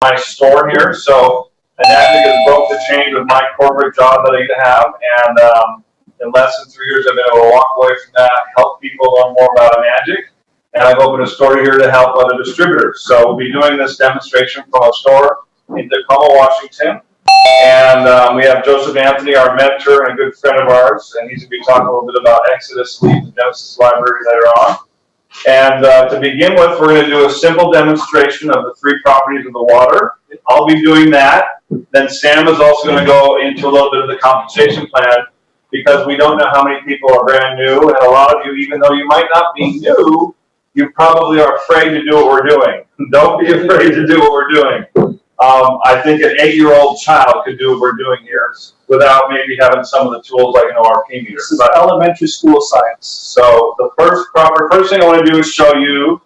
my store here. So Enagic has broke the chain with my corporate job that I have, and in less than 3 years, I've been able to walk away from that, help people learn more about Enagic, and I've opened a store here to help other distributors. So we'll be doing this demonstration from a store in Tacoma, Washington, and we have Joseph Anthony, our mentor and a good friend of ours, and he's going to be talking a little bit about Exodus, Lead, and Genesis Library later on. And to begin with, we're going to do a simple demonstration of the 3 properties of the water. I'll be doing that. Then Sam is also going to go into a little bit of the compensation plan, because we don't know how many people are brand new, and a lot of you, even though you might not be new, you probably are afraid to do what we're doing. Don't be afraid to do what we're doing. I think an 8-year-old child could do what we're doing here without maybe having some of the tools like an ORP meter. This is elementary school science. So the first thing I want to do is show you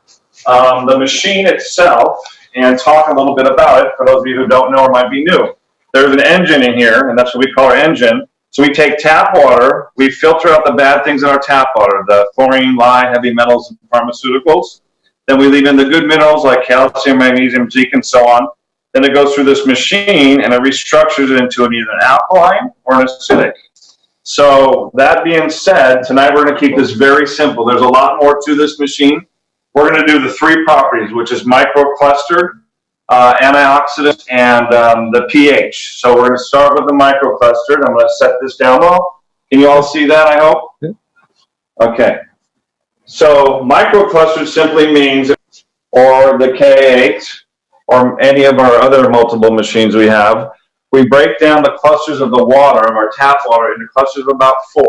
the machine itself and talk a little bit about it for those of you who don't know or might be new. There's an engine in here, and that's what we call our engine. So we take tap water, we filter out the bad things in our tap water, the chlorine, lye, heavy metals, and pharmaceuticals. Then we leave in the good minerals like calcium, magnesium, zinc, and so on. Then it goes through this machine and it restructures it into either an alkaline or an acidic. So that being said, tonight we're going to keep this very simple. There's a lot more to this machine. We're going to do the 3 properties, which is microcluster, antioxidant, and the pH. So we're going to start with the microcluster, and I'm going to set this down well. Can you all see that, I hope? Okay. So microcluster simply means, or the K8, or any of our other multiple machines we have, we break down the clusters of the water, of our tap water, into clusters of about 4.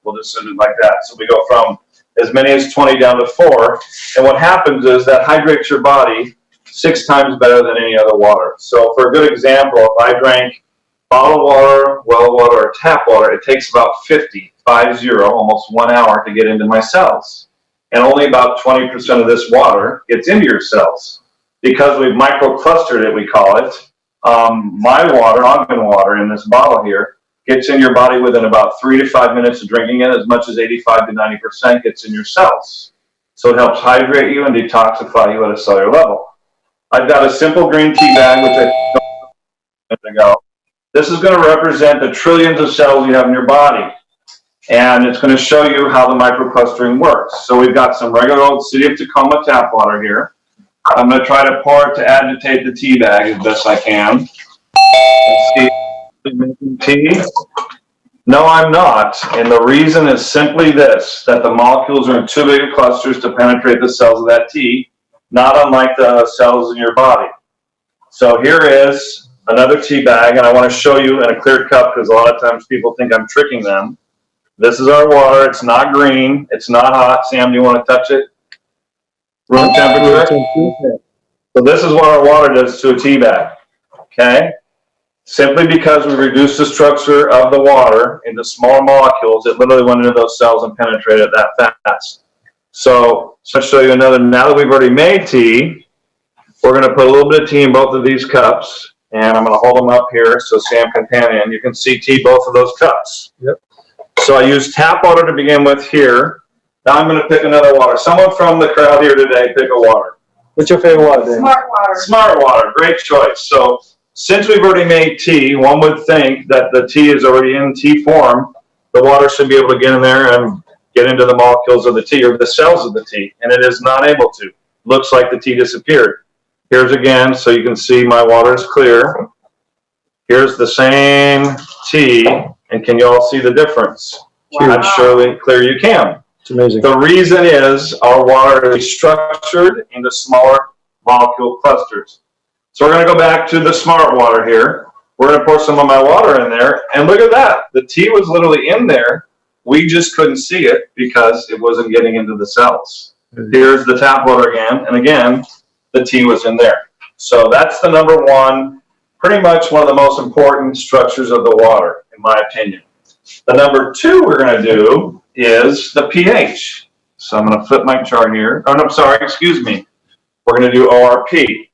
We'll just send it like that. So we go from as many as 20 down to 4. And what happens is that hydrates your body 6 times better than any other water. So for a good example, if I drank bottled water, well water, or tap water, it takes about 50, almost 1 hour to get into my cells. And only about 20% of this water gets into your cells. Because we've microclustered it, we call it, my water, Kangen water in this bottle here, gets in your body within about 3 to 5 minutes of drinking it. As much as 85 to 90% gets in your cells. So it helps hydrate you and detoxify you at a cellular level. I've got a simple green tea bag, which I showed ago. This is going to represent the trillions of cells you have in your body. And it's going to show you how the microclustering works. So we've got some regular old City of Tacoma tap water here. I'm going to try to pour it to agitate the tea bag as best I can. Let's see. Making tea? No, I'm not. And the reason is simply this, that the molecules are in too big of clusters to penetrate the cells of that tea, not unlike the cells in your body. So here is another tea bag, and I want to show you in a clear cup because a lot of times people think I'm tricking them. This is our water. It's not green. It's not hot. Sam, do you want to touch it? Room temperature. So this is what our water does to a tea bag. Okay? Simply because we reduced the structure of the water into smaller molecules, it literally went into those cells and penetrated that fast. So I'll show you another. Now that we've already made tea, we're going to put a little bit of tea in both of these cups, and I'm going to hold them up here so Sam can pan in. You can see tea both of those cups. Yep. So I use tap water to begin with here. Now I'm going to pick another water. Someone from the crowd here today, pick a water. What's your favorite water, Dave? Smart water. Smart water, great choice. So since we've already made tea, one would think that the tea is already in tea form. The water should be able to get in there and get into the molecules of the tea or the cells of the tea, and it is not able to. Looks like the tea disappeared. Here's again, so you can see my water is clear. Here's the same tea, and can you all see the difference? Wow. I'm surely clear you can. It's amazing. The reason is our water is structured into smaller molecule clusters. So we're going to go back to the smart water here. We're going to pour some of my water in there, and look at that. The tea was literally in there. We just couldn't see it because it wasn't getting into the cells. Here's the tap water again, and again, the tea was in there. So that's the number one, pretty much one of the most important structures of the water, in my opinion. The number 2 we're going to do is the pH. So I'm going to flip my chart here. Oh, no, I'm sorry, excuse me. We're going to do ORP.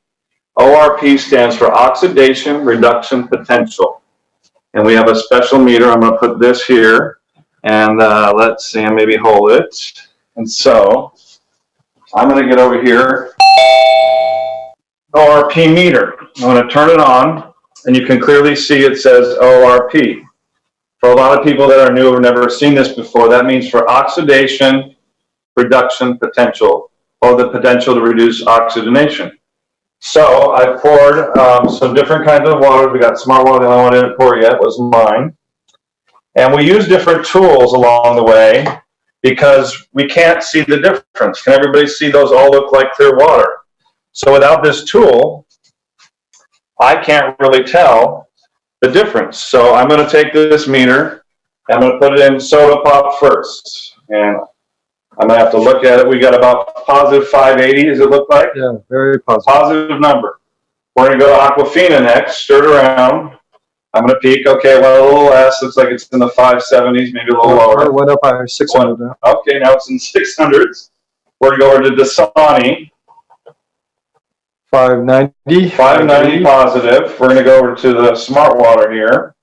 ORP stands for oxidation reduction potential. And we have a special meter. I'm going to put this here. And let's see, maybe hold it. And so I'm going to get over here ORP meter. I'm going to turn it on, and you can clearly see it says ORP. For a lot of people that are new or never seen this before, that means for oxidation reduction potential, or the potential to reduce oxygenation. So I poured some different kinds of water. We got smart water. The only one I didn't pour yet was mine. And we use different tools along the way because we can't see the difference. Can everybody see those all look like clear water? So without this tool, I can't really tell the difference. So I'm going to take this meter, I'm going to put it in soda pop first. And I'm going to have to look at it. We got about positive 580, does it look like? Yeah, very positive. Positive number. We're going to go to Aquafina next, stir it around. I'm going to peek. Okay, well, a little less. Looks like it's in the 570s, maybe a little lower. It went up by 600 now. Okay, now it's in 600s. We're going to go over to Dasani. 590. 590 positive. We're going to go over to the smart water here.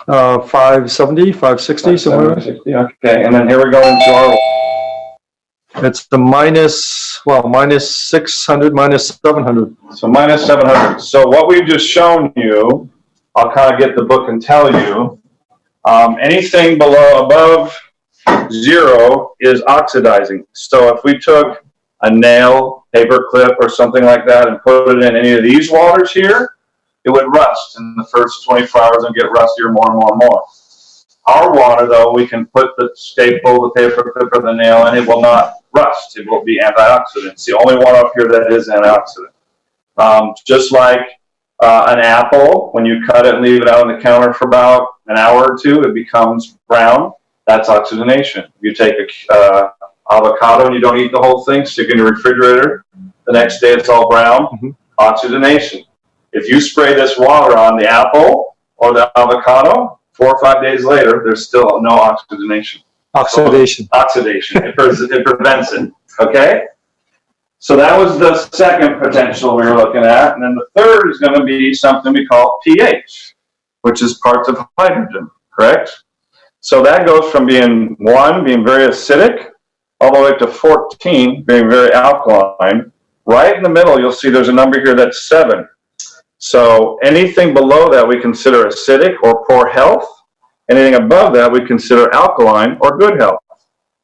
570, 560, somewhere. 560, okay, and then here we go into our. It's the minus 600, minus 700. So minus 700. So what we've just shown you, I'll kind of get the book and tell you, anything above 0 is oxidizing. So if we took a nail, paper clip, or something like that and put it in any of these waters here, it would rust in the first 24 hours and get rustier more and more and more. Our water, though, we can put the staple, the paper clip, or the nail in, it will not rust. It will be antioxidant. It's the only one up here that is antioxidant. Just like an apple, when you cut it and leave it out on the counter for about an hour or two, it becomes brown. That's oxygenation. If you take a avocado and you don't eat the whole thing, stick it in your refrigerator, the next day it's all brown, oxygenation. If you spray this water on the apple or the avocado, 4 or 5 days later, there's still no oxygenation. Oxidation. Oxidation. It prevents it. Okay? So that was the second potential we were looking at. And then the third is going to be something we call pH, which is parts of hydrogen, correct? So that goes from being 1, being very acidic, all the way up to 14, being very alkaline. Right in the middle, you'll see there's a number here that's 7. So anything below that we consider acidic or poor health. Anything above that we consider alkaline or good health.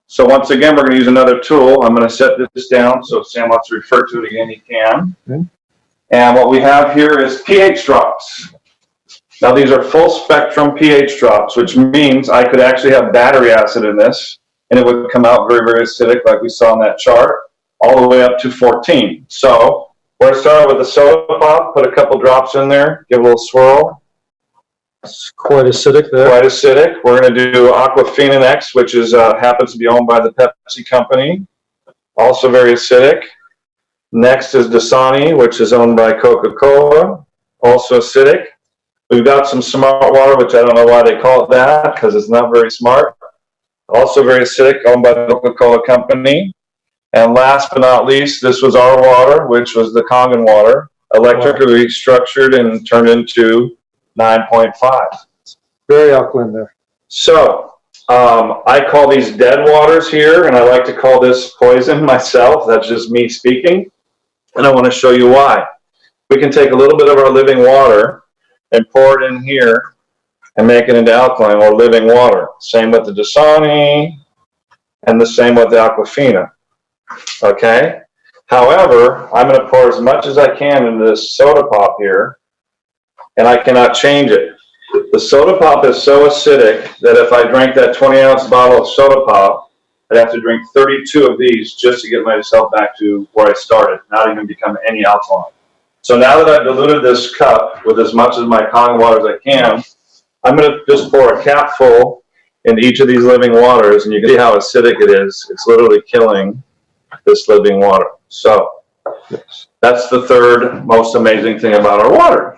So once again, we're going to use another tool. I'm going to set this down, so if Sam wants to refer to it again, he can. Okay. And what we have here is pH drops. Now these are full spectrum pH drops, which means I could actually have battery acid in this, and it would come out very, very acidic like we saw in that chart, all the way up to 14. So we're going to start with the soda pop, put a couple drops in there, give it a little swirl. It's quite acidic there. Quite acidic. We're going to do Aquafina next, which is happens to be owned by the Pepsi company. Also very acidic. Next is Dasani, which is owned by Coca-Cola. Also acidic. We've got some smart water, which I don't know why they call it that, because it's not very smart. Also very acidic, owned by the Coca-Cola company. And last but not least, this was our water, which was the Kangen water, electrically structured and turned into 9.5. Very alkaline there. So I call these dead waters here, and I like to call this poison myself. That's just me speaking. And I want to show you why. We can take a little bit of our living water and pour it in here and make it into alkaline or living water. Same with the Dasani and the same with the Aquafina. Okay? However, I'm going to pour as much as I can into this soda pop here, and I cannot change it. The soda pop is so acidic that if I drank that 20-ounce bottle of soda pop, I'd have to drink 32 of these just to get myself back to where I started, not even become any alkaline. So now that I've diluted this cup with as much of my Kangen water as I can, I'm going to just pour a cap full into each of these living waters, and you can see how acidic it is. It's literally killing this living water. So that's the third most amazing thing about our water.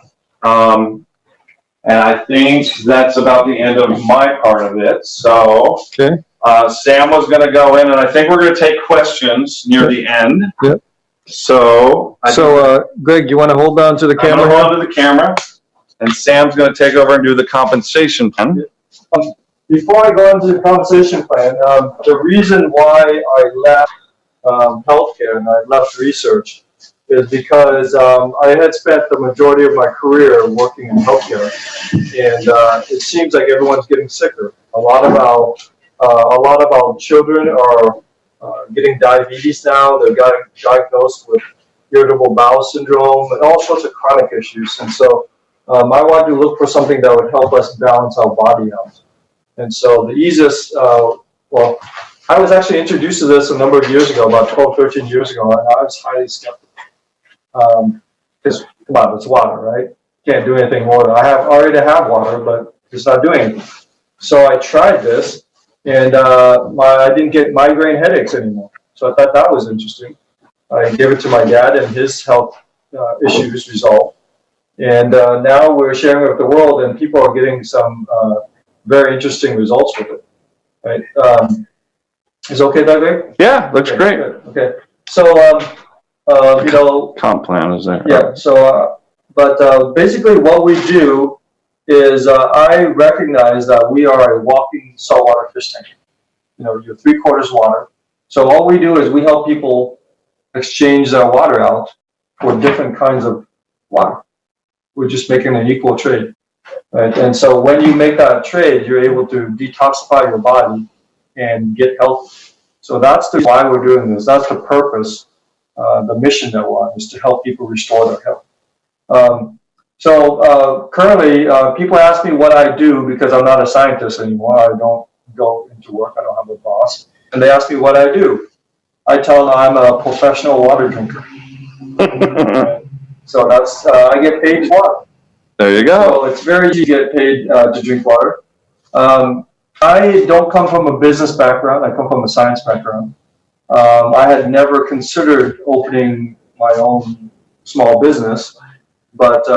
And I think that's about the end of my part of it. So okay. Sam was going to go in, and I think we're going to take questions near the end. Yep. So, Greg, you want to hold on to the camera? I'm going to hold on to the camera, and Sam's going to take over and do the compensation plan. Before I go into the compensation plan, the reason why I left healthcare and I left research is because I had spent the majority of my career working in healthcare, and it seems like everyone's getting sicker. A lot of our children are getting diabetes now. They're getting diagnosed with irritable bowel syndrome and all sorts of chronic issues. And so I wanted to look for something that would help us balance our body out. And so the easiest, well, I was actually introduced to this a number of years ago, about 12, 13 years ago, and I was highly skeptical. Because, come on, it's water, right? Can't do anything with water. I already have water, but it's not doing anything. So I tried this, and I didn't get migraine headaches anymore. So I thought that was interesting. I gave it to my dad, and his health issues resolved. And now we're sharing it with the world, and people are getting some very interesting results with it. Right? Is it okay, Doug? Yeah, looks Okay, great. good. Okay. So, you know, Comp plan is there. yeah. So, but basically, what we do is I recognize that we are a walking saltwater fish tank. You know, you're 3/4 water. So all we do is we help people exchange their water out for different kinds of water. We're just making an equal trade, right? And so when you make that trade, you're able to detoxify your body and get healthy. So that's why we're doing this. That's the purpose, the mission that we're on, is to help people restore their health. So currently, people ask me what I do because I'm not a scientist anymore. I don't go into work. I don't have a boss. And they ask me what I do. I tell them I'm a professional water drinker. So that's, I get paid to water. There you go. So it's very easy to get paid to drink water. I don't come from a business background. I come from a science background. I had never considered opening my own small business, but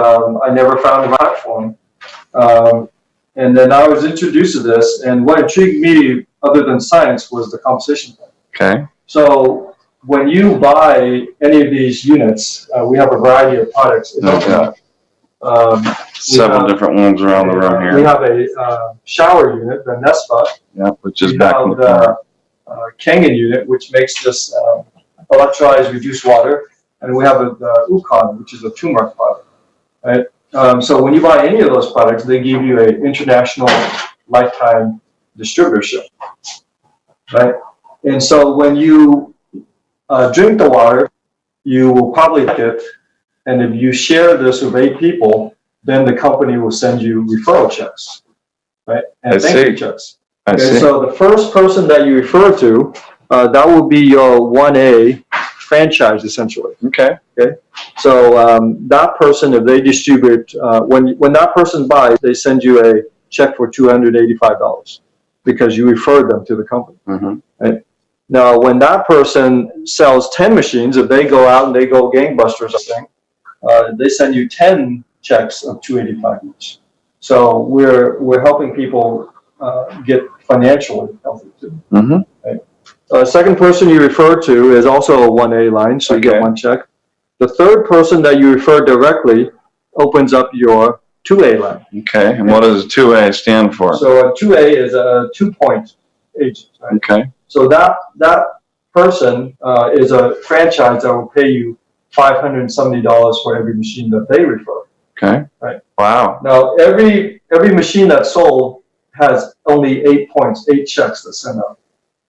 I never found a platform. And then I was introduced to this, and what intrigued me, other than science, was the composition plan. Okay. So when you buy any of these units, we have a variety of products. Several different ones around the room here. We have a shower unit, the Nespa. Yeah, which is We back have in the corner. the Kangen unit, which makes this electrolyzed reduced water, and we have the Ukon, which is a turmeric product. Right? So when you buy any of those products, they give you an international lifetime distributorship. Right? And so when you drink the water, you will probably like it. And if you share this with 8 people, then the company will send you referral checks, right? And thank you checks. I Okay, see. so the first person that you refer to, that will be your 1A franchise, essentially. Okay. So that person, if they distribute, when that person buys, they send you a check for $285 because you referred them to the company. Mm-hmm. Right? Now, when that person sells 10 machines, if they go out and they go gangbusters, they send you 10 checks of $285 each. So we're helping people get financially healthy too. Mm-hmm. Right? Second person you refer to is also a 1A line, so you get 1 check. The third person that you refer directly opens up your 2A line. Okay. And what does 2A stand for? So a 2A is a 2-point agent. Right? Okay. So that person is a franchise that will pay you $570 for every machine that they refer. Okay. Right. Wow. Now every machine that's sold has only 8 points, 8 checks that send out.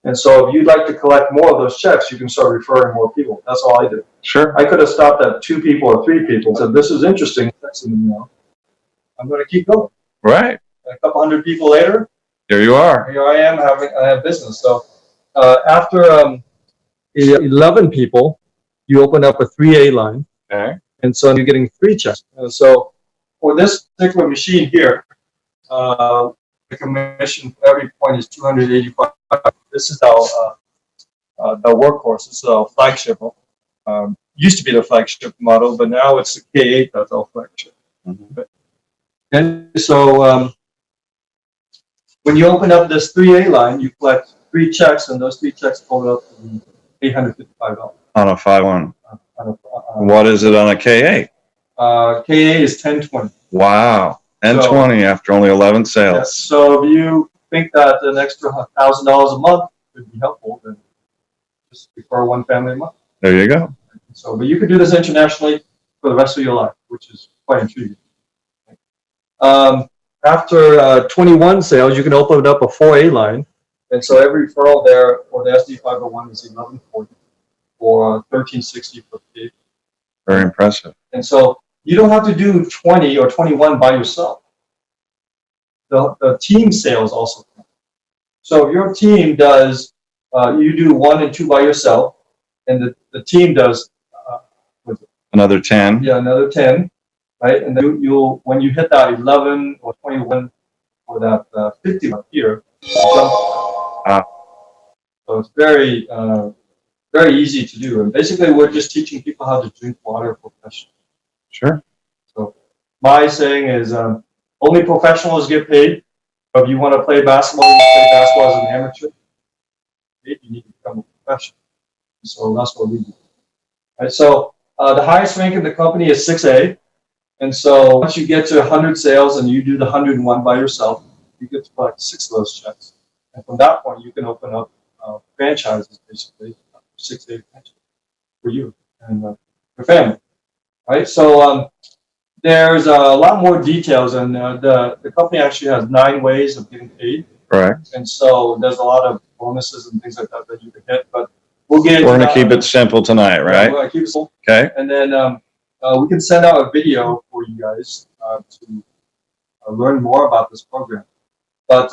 And so if you'd like to collect more of those checks, you can start referring more people. That's all I did. Sure. I could have stopped at 2 people or 3 people. So this is interesting. I'm going to keep going. Right. A couple hundred people later, Here you are. here I am I have business. So after 11 people, you open up a 3A line. Okay. And so you're getting 3 checks. And so for this particular machine here, the commission for every point is $285. This is our the workhorse. This is our flagship. Used to be the flagship model, but now it's the K8 that's our flagship. Mm-hmm. And so when you open up this 3A line, you collect 3 checks, and those 3 checks total up to $855. On a 5-1. What is it on a K8? K8 is 1020. Wow. And So- 20 after only 11 Yes. sales. So if you think that an extra $1,000 a month would be helpful, then just refer one family a month. There you go. So, but you could do this internationally for the rest of your life, which is quite intriguing. After 21 sales, you can open up a 4A line. And so every referral there for the SD501 is 1140 or 1360 per pig. Very impressive. And so you don't have to do 20 or 21 by yourself. The team sales also count. So if your team does, you do 1 and 2 by yourself, and the team does Another 10. yeah, another 10, right? And then you'll when you hit that 11 or 21 or that 50 up here, you jump. So it's very very easy to do. And basically, we're just teaching people how to drink water professionally. Sure. So my saying is only professionals get paid. But if you want to play basketball, you play basketball as an amateur. You need to become a professional. So that's what we do. Right, so the highest rank in the company is 6A. And so once you get to 100 sales and you do the 101 by yourself, you get to collect 6 of those checks. And from that point, you can open up franchises, basically, 6A franchise for you and your family. Right? So there's a lot more details, and the company actually has 9 ways of getting paid. Correct. And so there's a lot of bonuses and things like that that you can hit, but we'll get. We're going to keep it simple tonight, right? We're going to keep it simple. Okay. And then we can send out a video for you guys to learn more about this program. But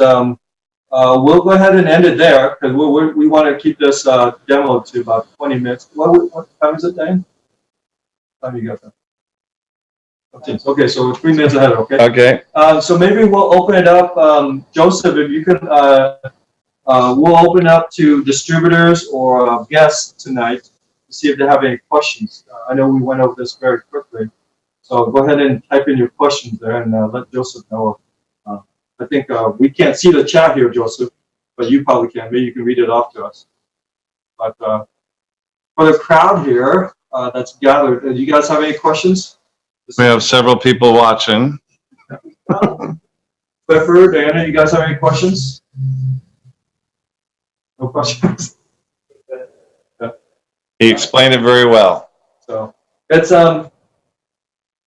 we'll go ahead and end it there because we want to keep this demo to about 20 minutes. What time is it, Dan? What time you got that? Okay, so we're 3 minutes ahead, okay? Okay. So maybe we'll open it up. Joseph, if you can, we'll open up to distributors or guests tonight to see if they have any questions. I know we went over this very quickly. So go ahead and type in your questions there and let Joseph know. I think we can't see the chat here, Joseph, but you probably can. Maybe you can read it off to us. But for the crowd here that's gathered, do you guys have any questions? We have several people watching. Clifford, Diana, you guys have any questions? No questions? He explained it very well. So it's a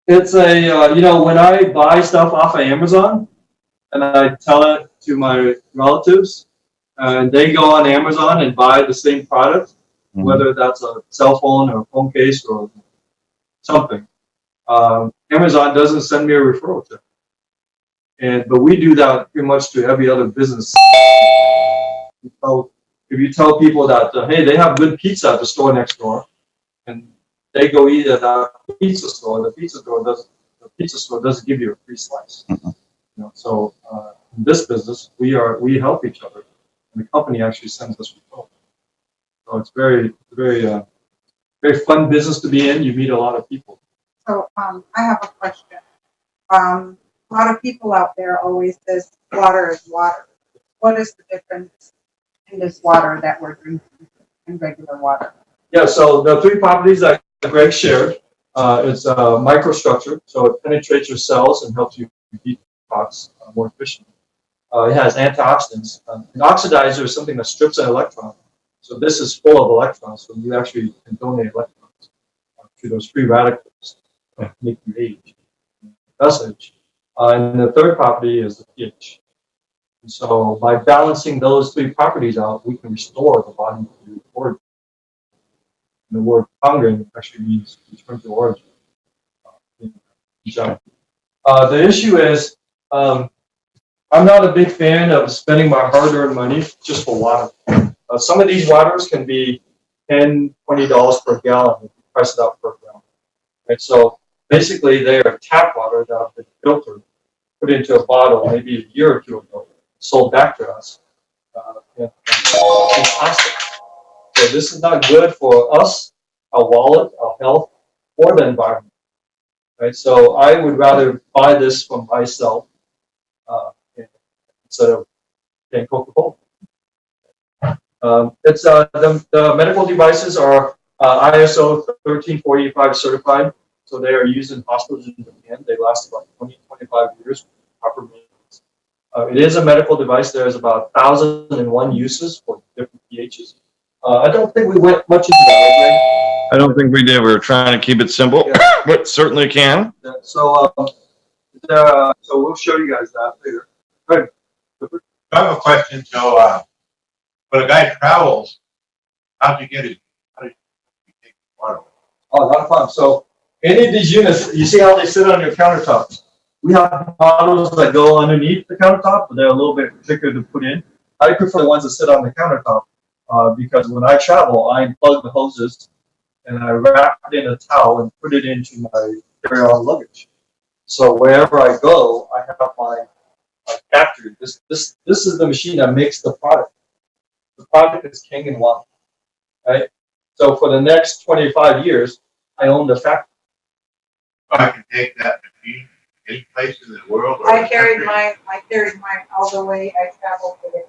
you know, when I buy stuff off of Amazon and I tell it to my relatives and they go on Amazon and buy the same product, whether that's a cell phone or a phone case or something, Amazon doesn't send me a referral check. But we do that pretty much to every other business. So if you tell people that, hey, they have good pizza at the store next door, and they go eat at that pizza store, the pizza store doesn't give you a free slice. You know, so in this business, we help each other, and the company actually sends us referrals. So it's very fun business to be in. You meet a lot of people. So I have a question. A lot of people out there always says water is water. What is the difference in this water that we're drinking and regular water? Yeah, so the 3 properties that Greg shared, it's a microstructure, so it penetrates your cells and helps you detox more efficiently. It has antioxidants. An oxidizer is something that strips an electron. So this is full of electrons, so you actually can donate electrons to those free radicals that make you age. That's age. And the 3rd property is the pH. And so by balancing those 3 properties out, we can restore the body to origin. The word Kangen actually means return to origin. The issue is, I'm not a big fan of spending my hard-earned money just for water. Some of these waters can be $10, $20 per gallon if you price it out per gallon. Right? So basically, they are tap water that have been filtered, put into a bottle maybe a year or 2 ago, sold back to us in plastic. So this is not good for us, our wallet, our health, or the environment. Right? So I would rather buy this from myself instead of paying Coca-Cola. The medical devices are ISO 13485 certified, so they are used in hospitals in Japan. They last about 20, 25 years with proper maintenance. It is a medical device. There's about 1,001 uses for different pHs. I don't think we went much into that, I don't think we did. We were trying to keep it simple, Yeah. but certainly can. okay? So we'll show you guys that later. Good. I have a question. So, when a guy travels, how'd you get it? How did you take the water? Oh, not a problem. So any of these units, you see how they sit on your countertop? We have models that go underneath the countertop, but they're a little bit thicker to put in. I prefer the ones that sit on the countertop because when I travel, I unplug the hoses and I wrap it in a towel and put it into my carry-on luggage. So wherever I go, I have my factory. This is the machine that makes the product. The product is Kangen water, right? So for the next 25 years, I own the factory. I can take that machine any place in the world. Or I carried country. mine all the way, I traveled with it.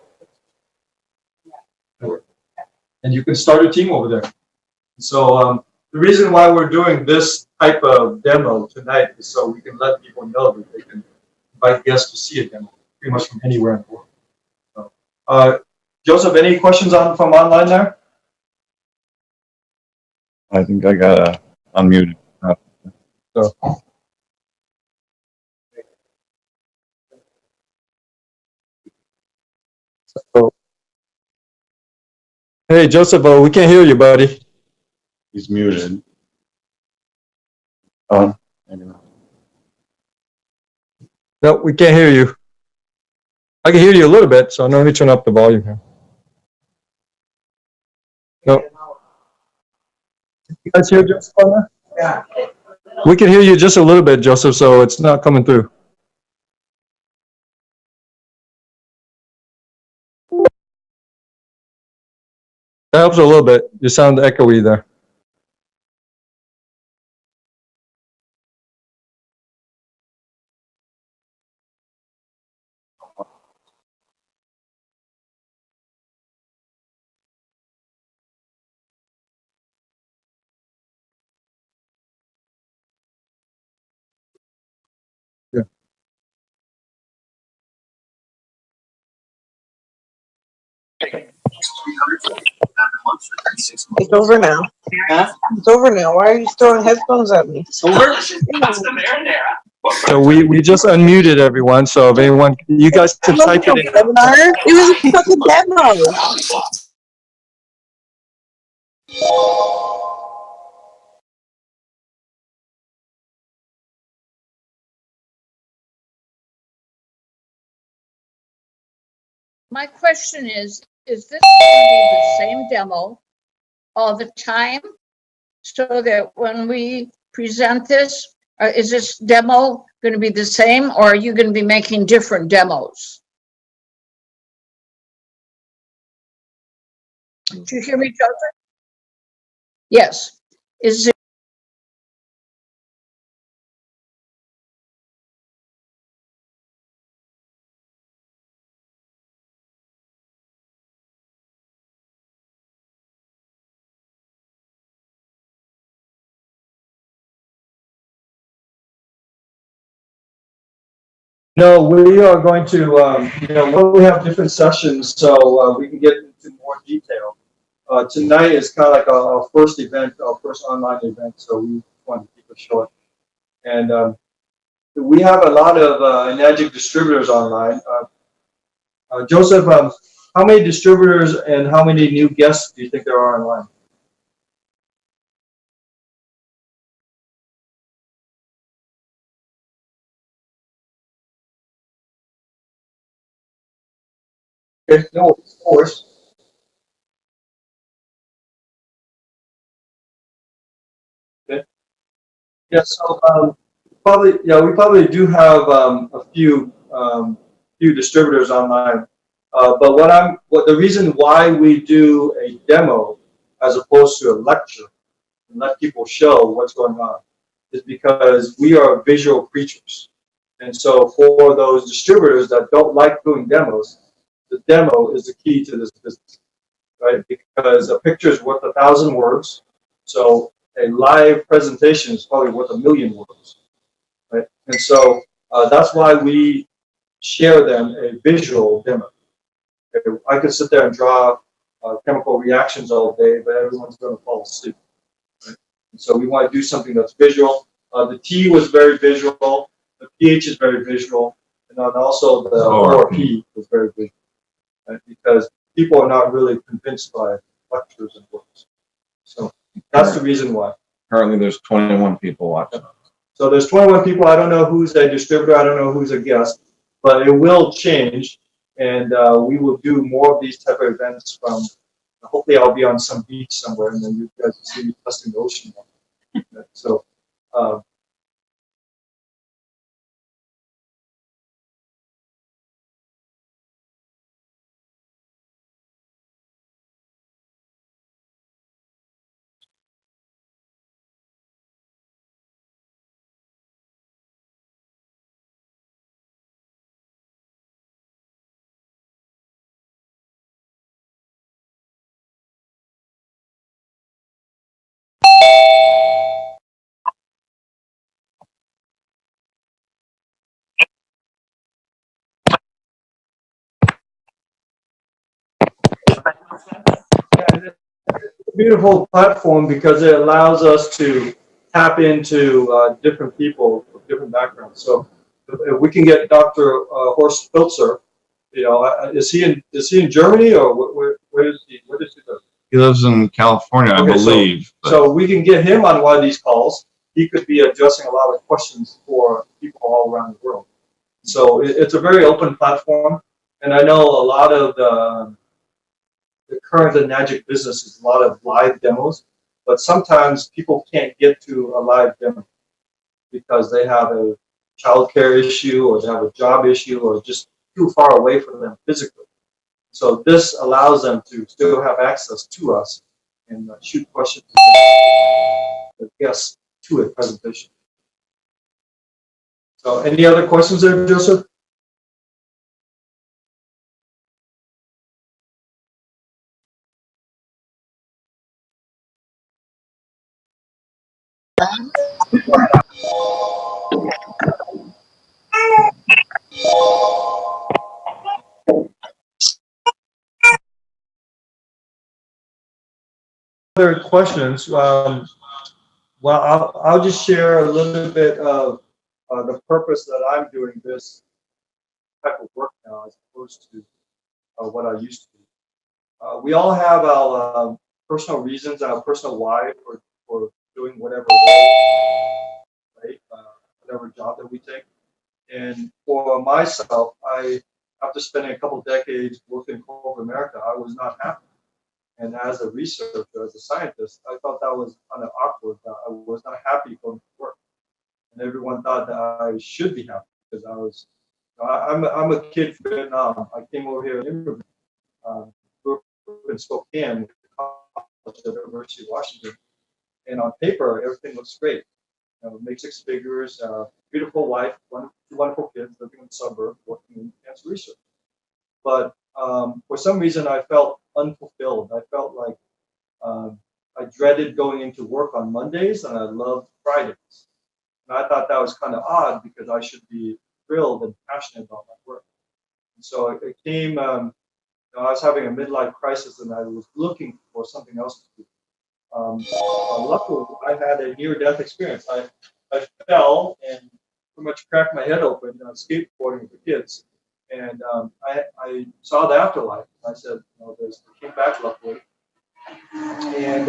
And you can start a team over there. So the reason why we're doing this type of demo tonight is so we can let people know that they can invite guests to see a demo, pretty much from anywhere in the world. So, Joseph, any questions from online there? I think I got unmuted. Hey, Joseph, we can't hear you, buddy. He's muted. Oh, maybe not. No, we can't hear you. I can hear you a little bit, so let me turn up the volume here. No. You guys hear Joseph on there? Yeah. We can hear you just a little bit, Joseph, so it's not coming through. That helps a little bit. You sound echoey there. Yeah. It's over now. Huh? It's over now. Why are you throwing headphones at me? It's over? So we just unmuted everyone, so if anyone, you guys can type it in. Webinar? It was a fucking demo. My question is this going to be the same demo all the time? So that when we present this, is this demo going to be the same, or are you going to be making different demos? Do you hear me, Joseph? Yes. Is it? No, we are going to, we have different sessions, so we can get into more detail. Tonight is kind of like our first event, our first online event, so we want to keep it short. And we have a lot of Enagic distributors online. Joseph, how many distributors and how many new guests do you think there are online? Okay, no, of course. Okay. Yeah, so we probably do have a few distributors online. But the reason why we do a demo as opposed to a lecture and let people show what's going on is because we are visual creatures. And so for those distributors that don't like doing demos, the demo is the key to this business, right? Because a picture is worth 1,000 words. So a live presentation is probably worth 1,000,000 words, right? And so that's why we share them a visual demo. I could sit there and draw chemical reactions all day, but everyone's going to fall asleep. Right? And so we want to do something that's visual. The T was very visual. The pH is very visual, and then also the ORP was very visual, right? Because people are not really convinced by lectures and books. So that's the reason why. Currently, there's 21 people watching. So there's 21 people. I don't know who's a distributor. I don't know who's a guest, but it will change, and we will do more of these type of events. From hopefully, I'll be on some beach somewhere, and then you guys will see me testing the ocean. So. Beautiful platform because it allows us to tap into different people with different backgrounds. So if we can get Dr. Horst Pilzer, you know, is he in Germany or where does he live? He lives in California, I believe. So we can get him on one of these calls. He could be addressing a lot of questions for people all around the world. So it's a very open platform, and I know a lot of the current Enagic business is a lot of live demos, but sometimes people can't get to a live demo because they have a childcare issue or they have a job issue or just too far away from them physically. So this allows them to still have access to us and shoot questions with guests to a presentation. So any other questions there, Joseph? Other questions? Well, I'll just share a little bit of the purpose that I'm doing this type of work now as opposed to what I used to do. We all have our personal reasons, our personal why for doing whatever role, right? Whatever job that we take. And for myself, after spending a couple decades working in corporate America, I was not happy. And as a researcher, as a scientist, I thought that was kind of awkward. That I was not happy going to work, and everyone thought that I should be happy because I was. I'm a kid from Vietnam. I came over here in grew up in Spokane, college at the University of Washington, and on paper everything looks great. Make six figures, beautiful wife, two wonderful kids, living in the suburb, working in cancer research. But for some reason, I felt unfulfilled. I felt like I dreaded going into work on Mondays, and I loved Fridays. And I thought that was kind of odd because I should be thrilled and passionate about my work. And so it came. I was having a midlife crisis, and I was looking for something else to do. Luckily, I had a near-death experience. I fell and pretty much cracked my head open skateboarding with the kids. And I saw the afterlife. I said, I came back luckily, and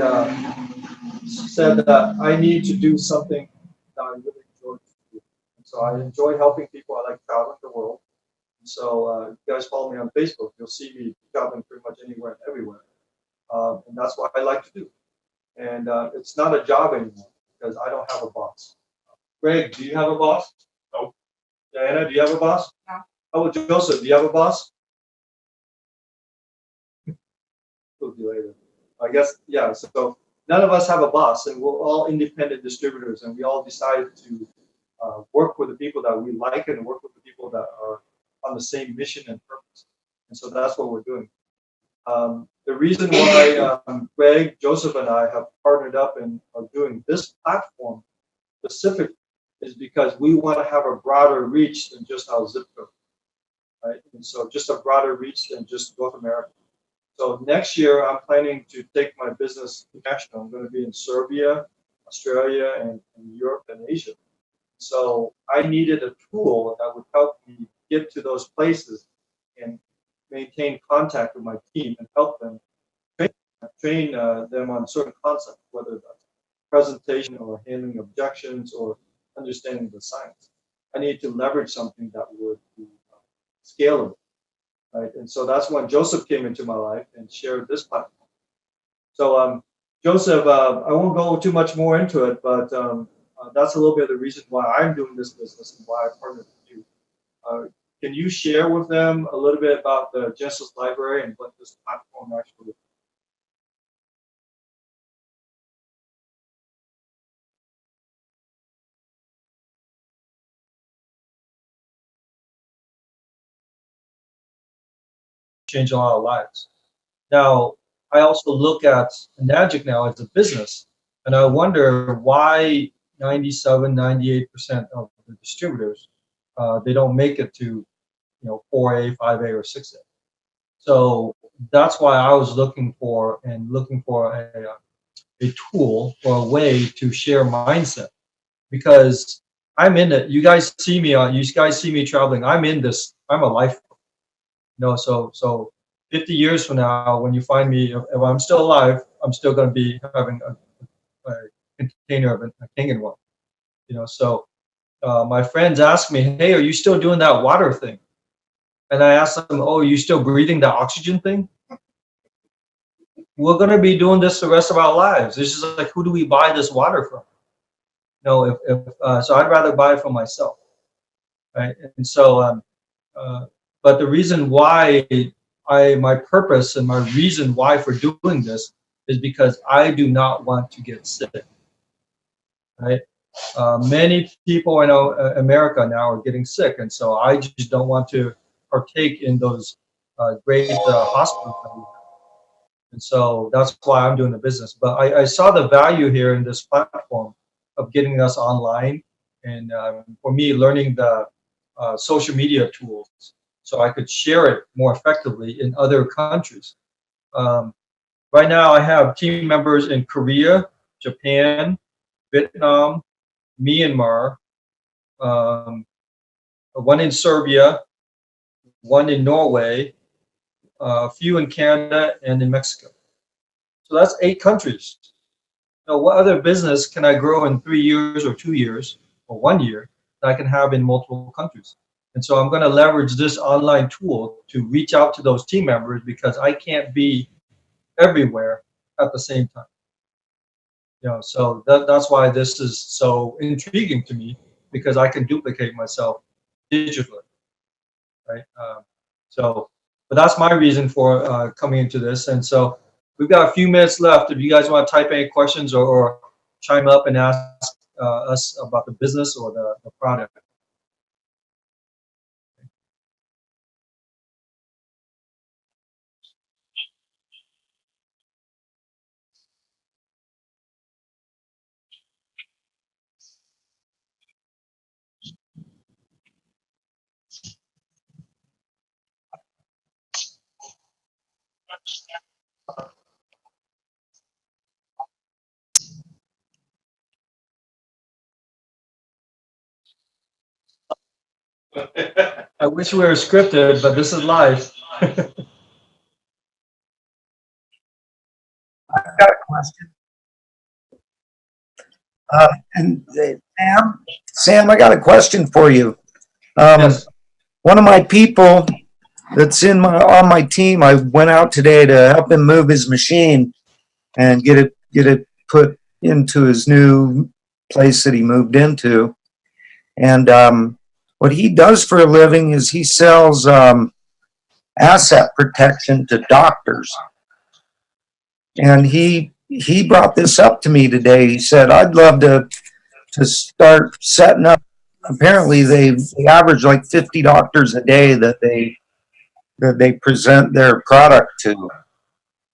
said that I need to do something that I really enjoy to do. And so I enjoy helping people. I like traveling the world. And so if you guys follow me on Facebook, you'll see me traveling pretty much anywhere and everywhere. And that's what I like to do. And it's not a job anymore because I don't have a boss. Greg, do you have a boss? No. Diana, do you have a boss? No. Oh, Joseph, do you have a boss? We'll do later. I guess, yeah, so none of us have a boss, and we're all independent distributors, and we all decided to work with the people that we like and work with the people that are on the same mission and purpose. And so that's what we're doing. The reason why Greg, Joseph, and I have partnered up and are doing this platform specific is because we want to have a broader reach than just our zip code, right? And so just a broader reach than just North America. So next year, I'm planning to take my business international. I'm going to be in Serbia, Australia, and Europe and Asia. So I needed a tool that would help me get to those places and maintain contact with my team and help them train them on certain concepts, whether that's presentation or handling objections or understanding the science. I need to leverage something that would be scalable, right? And so that's when Joseph came into my life and shared this platform. So, Joseph, I won't go too much more into it, but that's a little bit of the reason why I'm doing this business and why I partnered with you. Can you share with them a little bit about the Genesis Library and what this platform actually is? Change a lot of lives. Now, I also look at Enagic now as a business, and I wonder why 97, 98% of the distributors, they don't make it to, 4A, 5A, or 6A. So that's why I was looking for a tool or a way to share mindset, because I'm in it. You guys see me traveling. I'm in this. I'm a life. So 50 years from now, when you find me, if I'm still alive, I'm still going to be having a container of a Kangen one. So my friends ask me, "Hey, are you still doing that water thing?" And I ask them, "Oh, are you still breathing the oxygen thing?" We're going to be doing this the rest of our lives. This is like, who do we buy this water from? So I'd rather buy it from myself, right? And so, but the reason why my purpose and my reason why for doing this is because I do not want to get sick, right? Many people I know, America now, are getting sick, and so I just don't want to partake in those great hospitals. And so that's why I'm doing the business. But I saw the value here in this platform of getting us online, and for me, learning the social media tools so I could share it more effectively in other countries. Right now, I have team members in Korea, Japan, Vietnam, Myanmar, one in Serbia, one in Norway, a few in Canada, and in Mexico. So that's 8 countries. Now, what other business can I grow in 3 years or 2 years or 1 year that I can have in multiple countries? And so I'm going to leverage this online tool to reach out to those team members because I can't be everywhere at the same time. So that's why this is so intriguing to me, because I can duplicate myself digitally, right? But that's my reason for coming into this. And so we've got a few minutes left. If you guys want to type any questions or chime up and ask us about the business or the product. I wish we were scripted, but this is live. I've got a question. Sam, I got a question for you. Yes. One of my people that's on my team, I went out today to help him move his machine and get it put into his new place that he moved into. And what he does for a living is he sells asset protection to doctors. And he brought this up to me today. He said, "I'd love to start setting up." Apparently, they average like 50 doctors a day that they present their product to.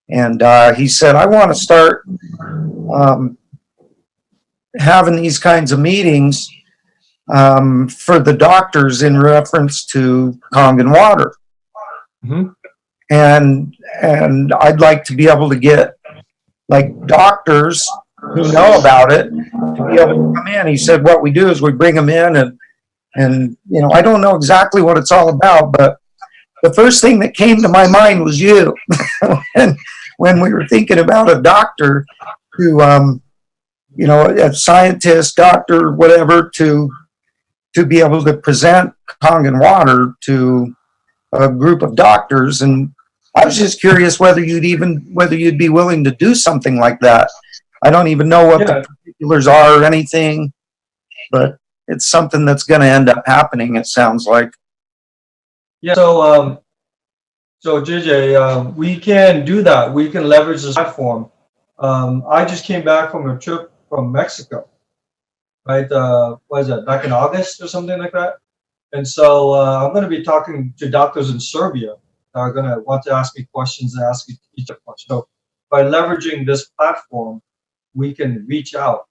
And he said, "I want to start having these kinds of meetings for the doctors in reference to Kangen water." Mm-hmm. and I'd like to be able to get like doctors who know about it to be able to come in. He said what we do is we bring them in and you know, I don't know exactly what it's all about, but the first thing that came to my mind was you. and when we were thinking about a doctor who, you know, a scientist, doctor, whatever, to be able to present Kangen water to a group of doctors. And I was just curious whether you'd be willing to do something like that. I don't even know what the particulars are or anything, but it's something that's going to end up happening, it sounds like. Yeah, so JJ, we can do that. We can leverage this platform. I just came back from a trip from Mexico, right? What is that, back in August or something like that? And so I'm going to be talking to doctors in Serbia that are going to want to ask me questions and ask each other questions. So by leveraging this platform, we can reach out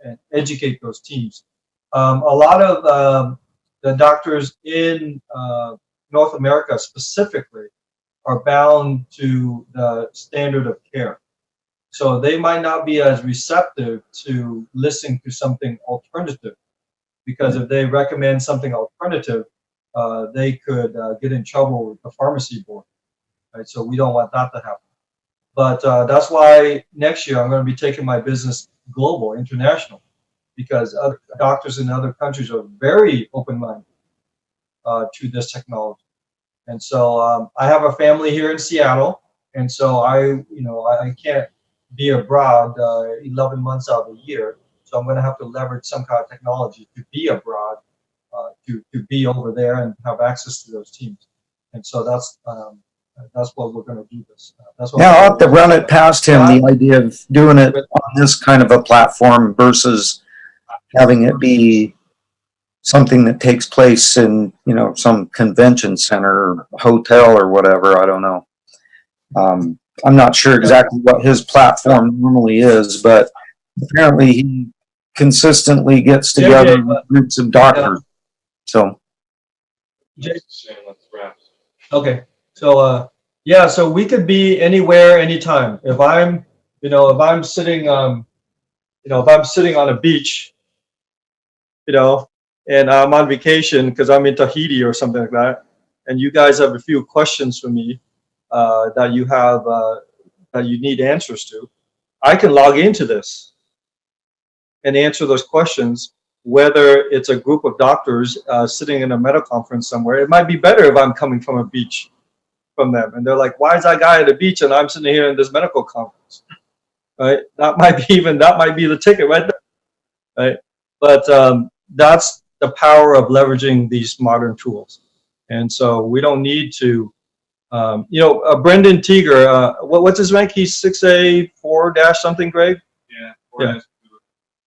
and educate those teams. A lot of the doctors in North America specifically are bound to the standard of care. So they might not be as receptive to listening to something alternative, because if they recommend something alternative, they could get in trouble with the pharmacy board, right? So we don't want that to happen. But that's why next year I'm going to be taking my business global, international, because other doctors in other countries are very open-minded to this technology. And so I have a family here in Seattle, and so I can't be abroad 11 months out of the year. So I'm going to have to leverage some kind of technology to be abroad, to be over there and have access to those teams. And so that's what we're going to do this. Yeah, I'll have to run it past him, the idea of doing it on this kind of a platform versus having it be something that takes place in, you know, some convention center or hotel or whatever. I don't know. I'm not sure exactly what his platform normally is, but apparently he consistently gets together with groups of doctors. So. Okay. So yeah, so we could be anywhere, anytime. If I'm sitting, if I'm sitting on a beach, and I'm on vacation because I'm in Tahiti or something like that, and you guys have a few questions for me that you have that you need answers to, I can log into this and answer those questions. Whether it's a group of doctors sitting in a medical conference somewhere, it might be better if I'm coming from a beach from them, and they're like, "Why is that guy at the beach and I'm sitting here in this medical conference?" Right? That might be the ticket right there, right? But that's the power of leveraging these modern tools, and so we don't need to. Brendan Teeger, what's his rank? He's 6A 4 dash something, Greg?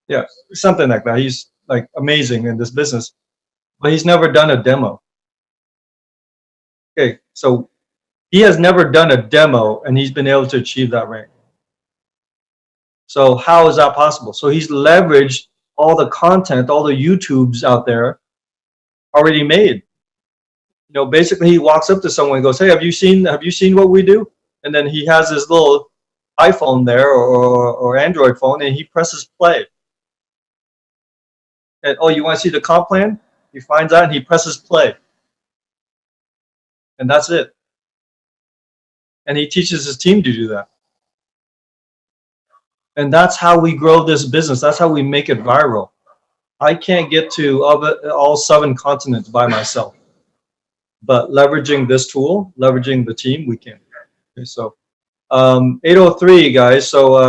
Yeah, something like that. He's like amazing in this business, but he's never done a demo. Okay, so he has never done a demo and he's been able to achieve that rank. So how is that possible? So he's leveraged all the content, all the YouTubes out there already made. Basically he walks up to someone and goes, "Hey, have you seen what we do?" And then he has his little iPhone there or Android phone, and he presses play. And, "Oh, you want to see the comp plan?" He finds out and he presses play. And that's it. And he teaches his team to do that. And that's how we grow this business. That's how we make it viral. I can't get to all 7 continents by myself. But leveraging this tool, leveraging the team, we can. Okay, so 8:03, guys. So